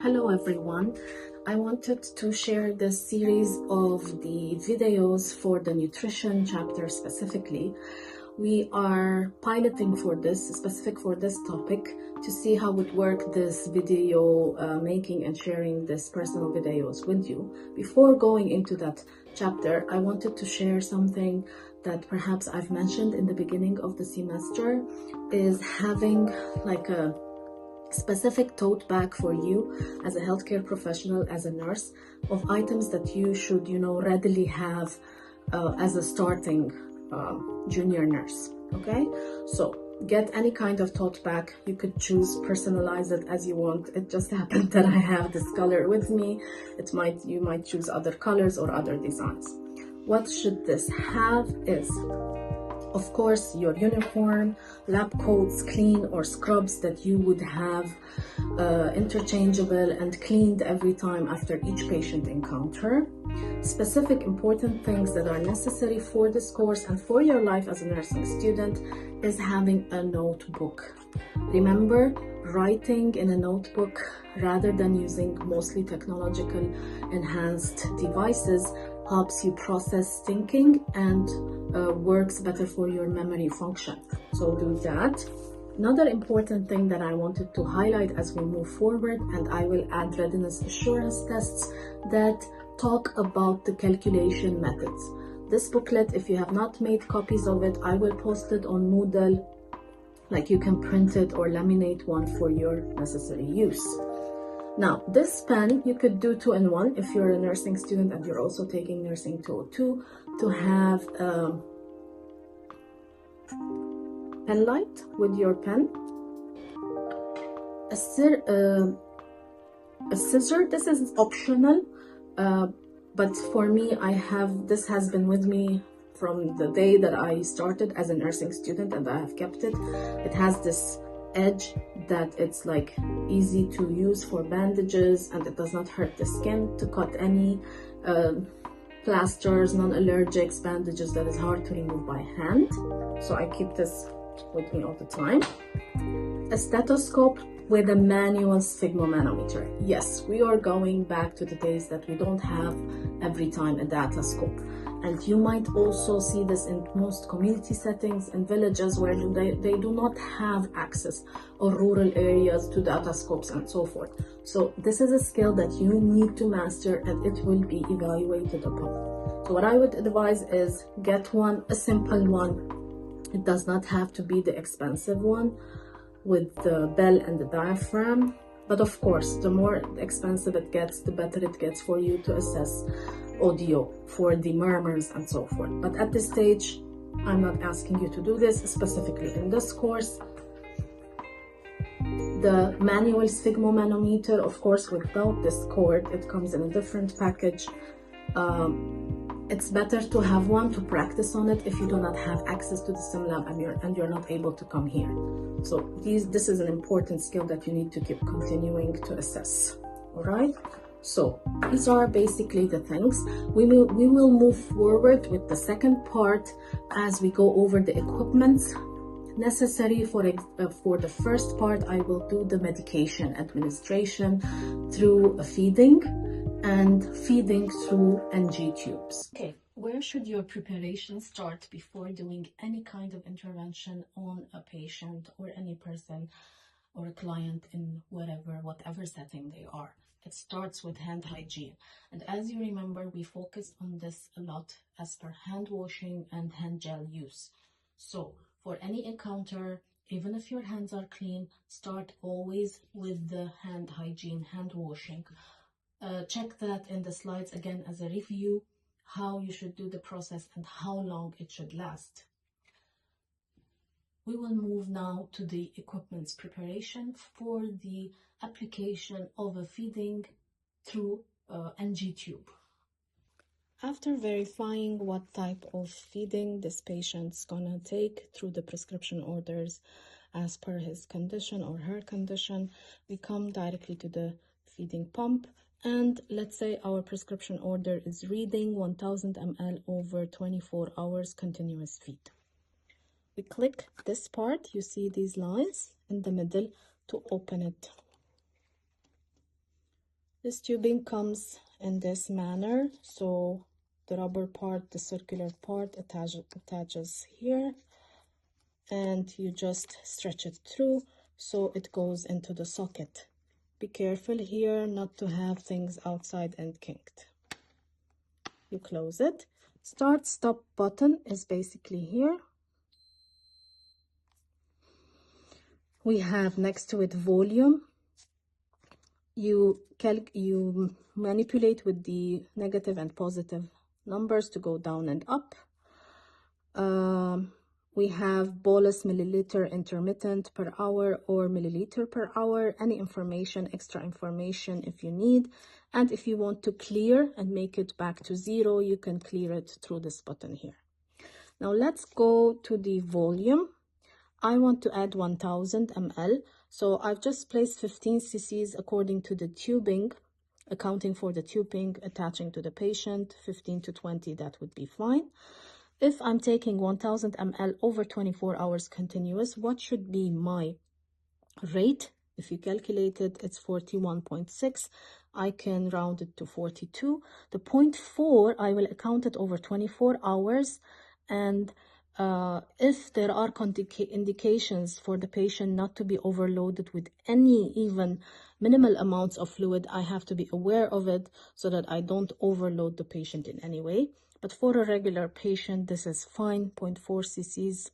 Hello everyone. I wanted to share this series of the videos for the nutrition chapter specifically. We are piloting for this, specific for this topic, to see how would work this video making and sharing this personal videos with you. Before going into that chapter, I wanted to share something that perhaps I've mentioned in the beginning of the semester, is having like a specific tote bag for you as a healthcare professional, as a nurse, of items that you should, readily have as a starting junior nurse. Okay, so get any kind of tote bag. You could choose, personalize it as you want. It just happened that I have this color with me. You might choose other colors or other designs. What should this have is, of course, your uniform, lab coats, clean or scrubs that you would have interchangeable and cleaned every time after each patient encounter. Specific important things that are necessary for this course and for your life as a nursing student is having a notebook. Remember, writing in a notebook rather than using mostly technological enhanced devices helps you process thinking and works better for your memory function. So do that. Another important thing that I wanted to highlight as we move forward, and I will add readiness assurance tests that talk about the calculation methods. This booklet, if you have not made copies of it, I will post it on Moodle. Like, you can print it or laminate one for your necessary use. Now, this pen, you could do 2-in-1 if you're a nursing student and you're also taking Nursing 202, to have pen light with your pen, a scissor. This is optional, but for me, this has been with me from the day that I started as a nursing student, and I have kept it. It has this edge that it's like easy to use for bandages, and it does not hurt the skin, to cut any plasters, non-allergics, bandages that is hard to remove by hand. So I keep this with me all the time. A stethoscope with a manual sphygmomanometer. Yes, we are going back to the days that we don't have every time a datascope. And you might also see this in most community settings in villages where they do not have access, or rural areas, to datascopes and so forth. So this is a skill that you need to master, and it will be evaluated upon. So what I would advise is get one, a simple one. It does not have to be the expensive one with the bell and the diaphragm. But of course, the more expensive it gets, the better it gets for you to assess audio for the murmurs and so forth. But at this stage, I'm not asking you to do this specifically in this course. The manual sphygmomanometer, of course, without this cord, it comes in a different package. It's better to have one to practice on it if you do not have access to the sim lab and you're not able to come here. So this is an important skill that you need to keep continuing to assess. All right. So these are basically the things. We will move forward with the second part as we go over the equipments necessary for the first part. I will do the medication administration through feeding and feeding through NG tubes. Okay, where should your preparation start before doing any kind of intervention on a patient or any person or a client in whatever setting they are? It starts with hand hygiene. And as you remember, we focused on this a lot as per hand washing and hand gel use. So for any encounter, even if your hands are clean, start always with the hand hygiene, hand washing. Check that in the slides again as a review, how you should do the process and how long it should last. We will move now to the equipment's preparation for the application of a feeding through NG tube. After verifying what type of feeding this patient's gonna take through the prescription orders as per his condition or her condition, we come directly to the feeding pump. And let's say our prescription order is reading 1000 ml over 24 hours continuous feed. We click this part, you see these lines in the middle, to open it. This tubing comes in this manner. So the rubber part, the circular part attaches here, and you just stretch it through so it goes into the socket. Be careful here not to have things outside and kinked. You close it. Start stop button is basically here. We have next to it volume. You manipulate with the negative and positive numbers to go down and up. We have bolus, milliliter, intermittent per hour, or milliliter per hour. Any information, extra information if you need. And if you want to clear and make it back to 0, you can clear it through this button here. Now let's go to the volume. I want to add 1000 ml. So I've just placed 15 cc's according to the tubing, accounting for the tubing attaching to the patient. 15 to 20, that would be fine. If I'm taking 1000 ml over 24 hours continuous, what should be my rate? If you calculate it, it's 41.6. I can round it to 42. The 0.4, I will account it over 24 hours. And if there are indications for the patient not to be overloaded with any even minimal amounts of fluid, I have to be aware of it so that I don't overload the patient in any way. But for a regular patient, this is fine. 0.4 cc's.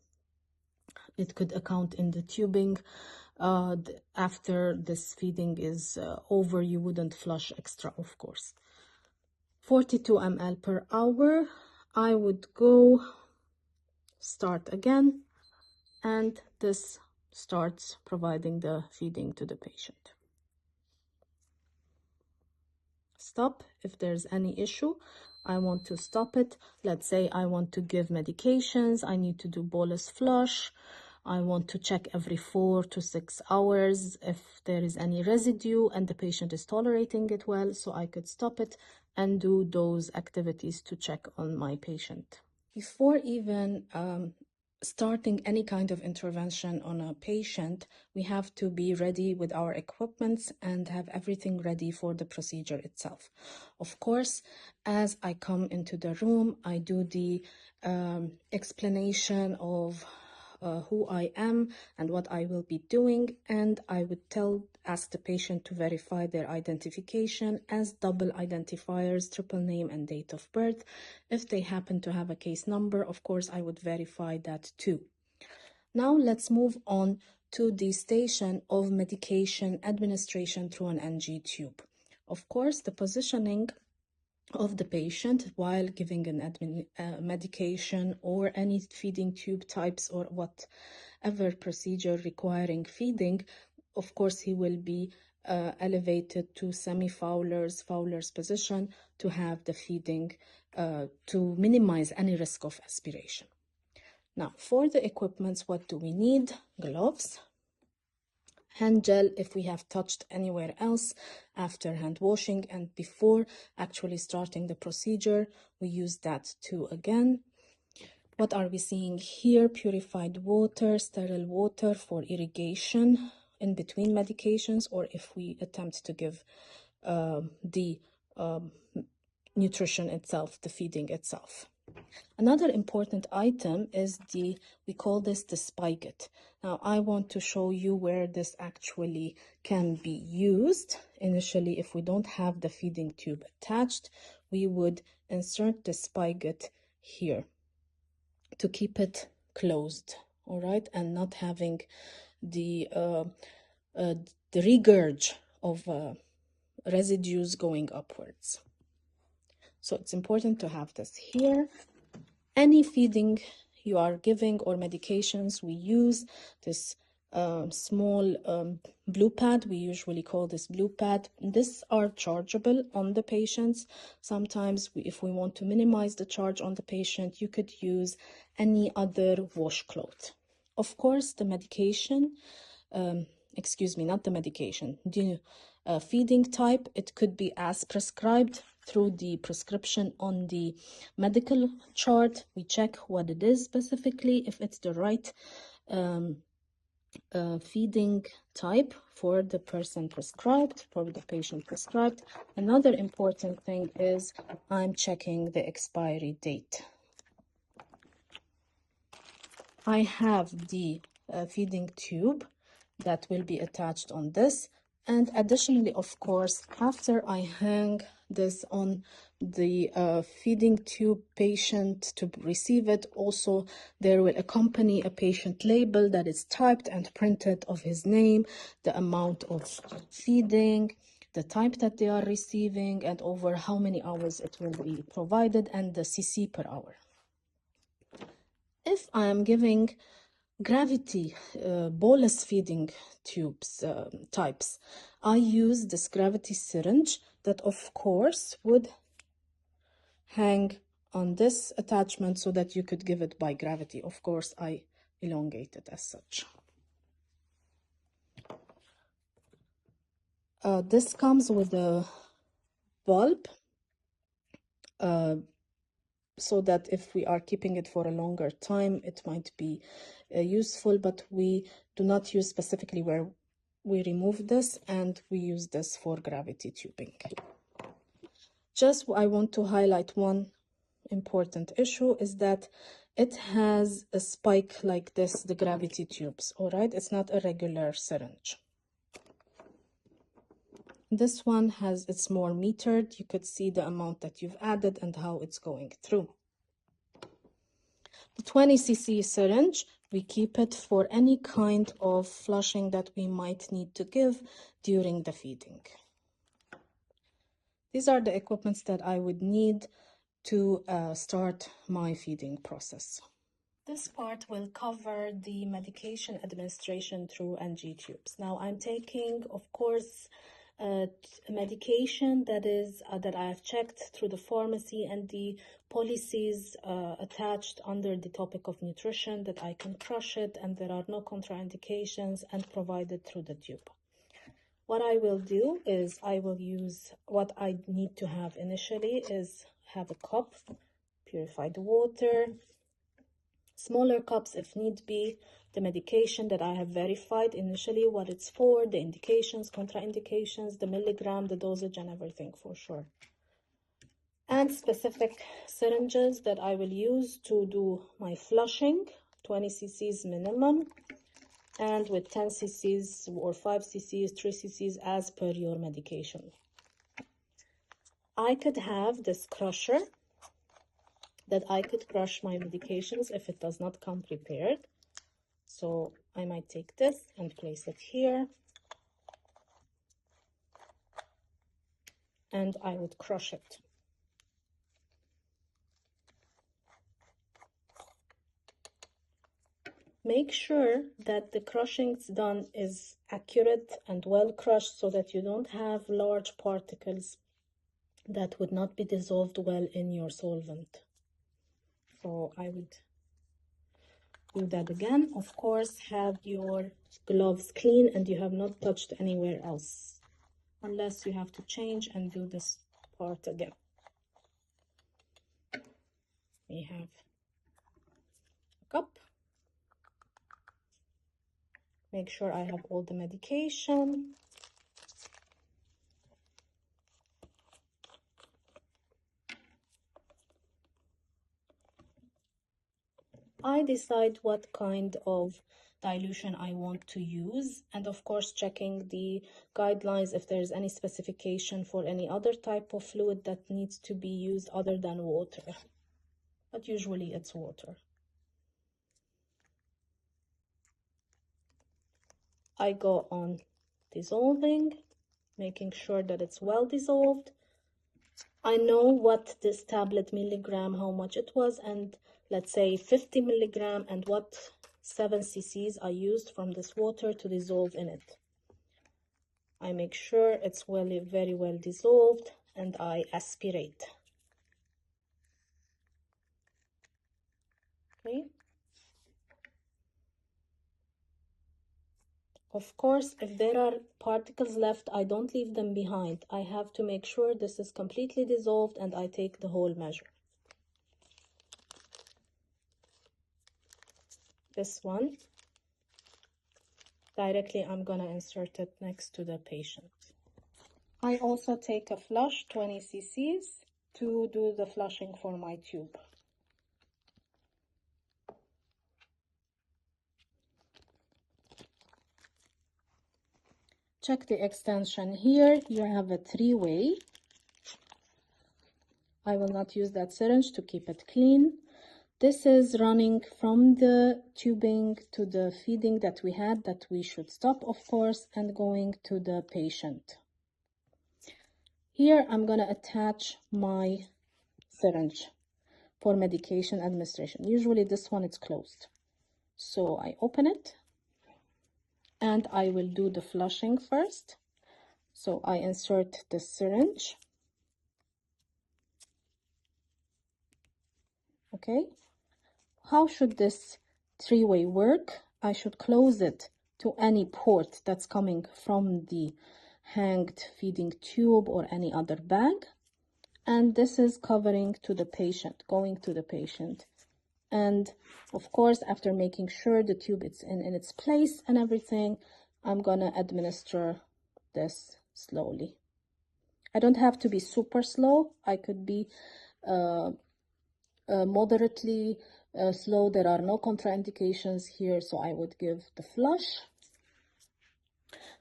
It could account in the tubing. After this feeding is over, you wouldn't flush extra, of course. 42 ml per hour. I would go start again, and this starts providing the feeding to the patient. Stop if there's any issue. I want to stop it. Let's say I want to give medications. I need to do bolus flush. I want to check every 4 to 6 hours if there is any residue and the patient is tolerating it well. So I could stop it and do those activities to check on my patient. Before even starting any kind of intervention on a patient, we have to be ready with our equipments and have everything ready for the procedure itself. Of course, as I come into the room, I do the explanation of who I am and what I will be doing, and I would ask the patient to verify their identification as double identifiers, triple name and date of birth. If they happen to have a case number, of course, I would verify that too. Now let's move on to the station of medication administration through an NG tube. Of course, the positioning of the patient while giving an medication or any feeding tube types or whatever procedure requiring feeding, of course he will be elevated to semi-Fowler's position to have the feeding to minimize any risk of aspiration. Now for the equipments, what do we need? Gloves, hand gel if we have touched anywhere else after hand washing, and before actually starting the procedure we use that too again. What are we seeing here? Purified water, sterile water for irrigation in between medications, or if we attempt to give the nutrition itself, the feeding itself. Another important item is we call this the spigot. Now I want to show you where this actually can be used. Initially, if we don't have the feeding tube attached, we would insert the spigot here to keep it closed, all right, and not having the regurg of residues going upwards. So it's important to have this here. Any feeding you are giving or medications, we use this small blue pad. We usually call this blue pad. These are chargeable on the patients. Sometimes if we want to minimize the charge on the patient, you could use any other washcloth. Of course, the medication, excuse me, not the medication, the feeding type, it could be as prescribed through the prescription on the medical chart. We check what it is specifically, if it's the right feeding type for the person prescribed, for the patient prescribed. Another important thing is I'm checking the expiry date. I have the feeding tube that will be attached on this, and additionally, of course, after I hang this on the feeding tube patient to receive it, also there will accompany a patient label that is typed and printed of his name, the amount of feeding, the type that they are receiving, and over how many hours it will be provided, and the cc per hour. If I am giving gravity bolus feeding tubes types, I use this gravity syringe that of course would hang on this attachment so that you could give it by gravity. Of course, I elongate it as such. This comes with a bulb so that if we are keeping it for a longer time, it might be useful, but we do not use specifically where we remove this, and we use this for gravity tubing. Just I want to highlight one important issue is that it has a spike like this, the gravity tubes, all right? It's not a regular syringe. This one it's more metered. You could see the amount that you've added and how it's going through. The 20 cc syringe, we keep it for any kind of flushing that we might need to give during the feeding. These are the equipments that I would need to start my feeding process. This part will cover the medication administration through NG tubes. Now I'm taking, of course, medication that I have checked through the pharmacy and the policies attached under the topic of nutrition, that I can crush it and there are no contraindications, and provided through the tube. What I will do is I will use what I need to have initially is have a cup, purified water, smaller cups if need be, the medication that I have verified initially, what it's for, the indications, contraindications, the milligram, the dosage, and everything for sure. And specific syringes that I will use to do my flushing, 20 cc's minimum, and with 10 cc's or 5 cc's, 3 cc's as per your medication. I could have this crusher that I could crush my medications if it does not come prepared. So I might take this and place it here, and I would crush it. Make sure that the crushing's done is accurate and well crushed so that you don't have large particles that would not be dissolved well in your solvent. So I would do that again. Of course, have your gloves clean and you have not touched anywhere else, unless you have to change and do this part again. We have a cup. Make sure I have all the medication. I decide what kind of dilution I want to use, and of course checking the guidelines if there's any specification for any other type of fluid that needs to be used other than water, but usually it's water. I go on dissolving, making sure that it's well dissolved. I know what this tablet milligram, how much it was, and let's say 50 milligram, and what 7 cc's I used from this water to dissolve in it. I make sure it's very well dissolved, and I aspirate. Okay. Of course, if there are particles left, I don't leave them behind. I have to make sure this is completely dissolved, and I take the whole measure. This one, Directly, I'm gonna insert it next to the patient. I also take a flush, 20 cc's, to do the flushing for my tube. Check the extension here. You have a 3-way. I will not use that syringe to keep it clean. This is running from the tubing to the feeding that we had, that we should stop, of course, and going to the patient. Here, I'm gonna attach my syringe for medication administration. Usually this one is closed. So I open it and I will do the flushing first. So I insert the syringe. Okay. How should this 3-way work? I should close it to any port that's coming from the hanged feeding tube or any other bag. And this is covering to the patient, going to the patient. And of course, after making sure the tube is in its place and everything, I'm gonna administer this slowly. I don't have to be super slow. I could be moderately slow. There are no contraindications here, so I would give the flush.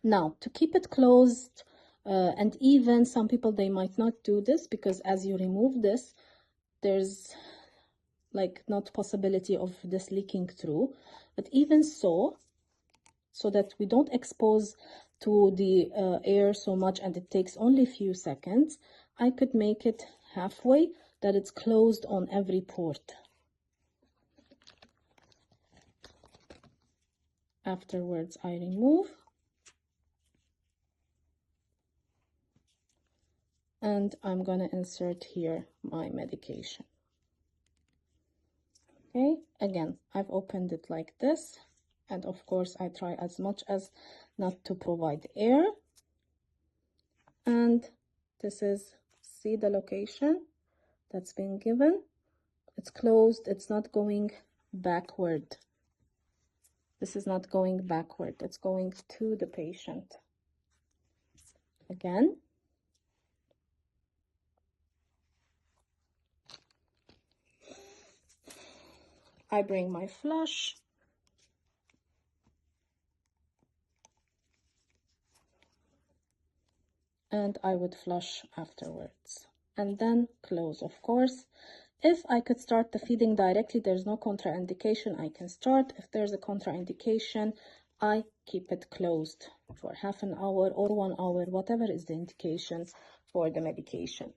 Now, to keep it closed, and even some people, they might not do this, because as you remove this, there's like not possibility of this leaking through. But even so that we don't expose to the air so much and it takes only a few seconds, I could make it halfway, that it's closed on every port. Afterwards, I remove. And I'm gonna insert here my medication. Okay, again, I've opened it like this. And of course, I try as much as not to provide air. And this is, see the location that's been given. It's closed, it's not going backward. This is not going backward, it's going to the patient. Again. I bring my flush. And I would flush afterwards. And then close, of course. If I could start the feeding directly, there's no contraindication, I can start. If there's a contraindication, I keep it closed for half an hour or 1 hour, whatever is the indication for the medication.